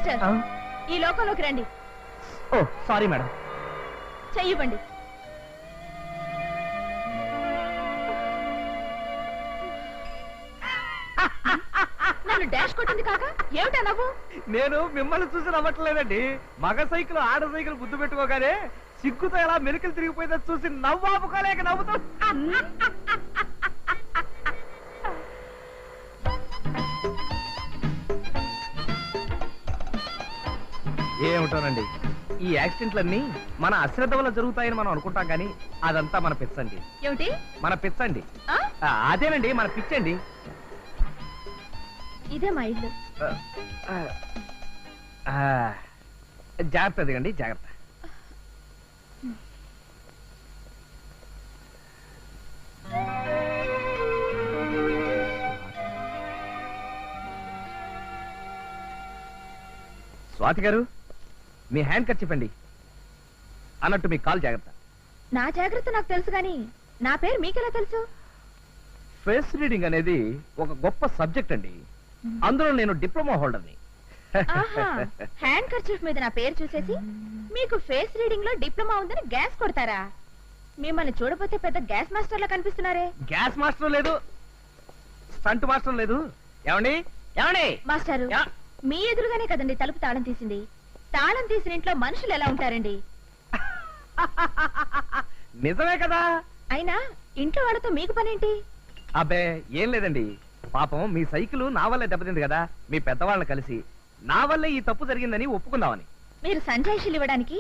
Mister, ఈ లోకంలోకి రండి. ఓ సారీ మేడం. చెయ్యివ్వండి. నన్ను డాష్ కొట్టింది కాక ఏమిటా నవ్వు? నేను మిమ్మల్ని చూసి నవ్వట్లేదండి. మగ సైకిల్ ఆడ సైకిల్ గుద్దు పెట్టుకోగానే సిగ్గుతో ఎలా మెలికలు తిరిగిపోయిందో చూసి నవ్వాపుకోలేక నవ్వుతూ. ఏమిటోనండి, ఈ యాక్సిడెంట్లన్నీ మన అశ్రద్ధ వల్ల జరుగుతాయని మనం అనుకుంటాం కానీ అదంతా మన పిచ్చండి. ఏమిటి మన పిచ్చండి. అదేనండి మన పిచ్చండి. ఇదే మా ఇల్లు. జాగ్రత్త ఎదగండి, జాగ్రత్త. స్వాతి గారు, మీ హ్యాండ్ కట్ చెప్పండి. అన్నట్టు మీ కాల్ జాగ్రత్త. నా జాగ్రత్త నాకు తెలుసు కానీ నా పేరు మీకెలా తెలుసు? ఫేస్ రీడింగ్ అనేది ఒక గొప్ప సబ్జెక్ట్ అండి. అందులో నేను డిప్లొమా హోల్డర్ని. హ్యాండ్ కర్చీఫ్ మీద నా పేరు చూసేసి మీకు ఫేస్ రీడింగ్ లో డిప్లొమా ఉందని గ్యాస్ కొడతారా? మిమ్మల్ని చూడపోతే పెద్ద గ్యాస్ మాస్టర్ లా కనిపిస్తున్నారే. గ్యాస్ మాస్టర్ లేదు, స్టంట్ మాస్టర్ లేదు. ఏమండి ఏమండి మాస్టారు, మీ ఎదురుగానే కదండి తలుపు తాళం తీసింది. తాళం తీసిన ఇంట్లో మనుషులు ఎలా ఉంటారండి? నిజమే కదా. అయినా ఇంట్లో వాళ్ళతో మీకు పనేంటి? అబ్బే ఏం లేదండి, పాపం మీ సైకిల్ నా వల్లే దెబ్బతింది కదా. మీ పెద్దవాళ్ళని కలిసి నా వల్లే ఈ తప్పు జరిగిందని ఒప్పుకుందామని. మీరు సంజాయిషీలు ఇవ్వడానికి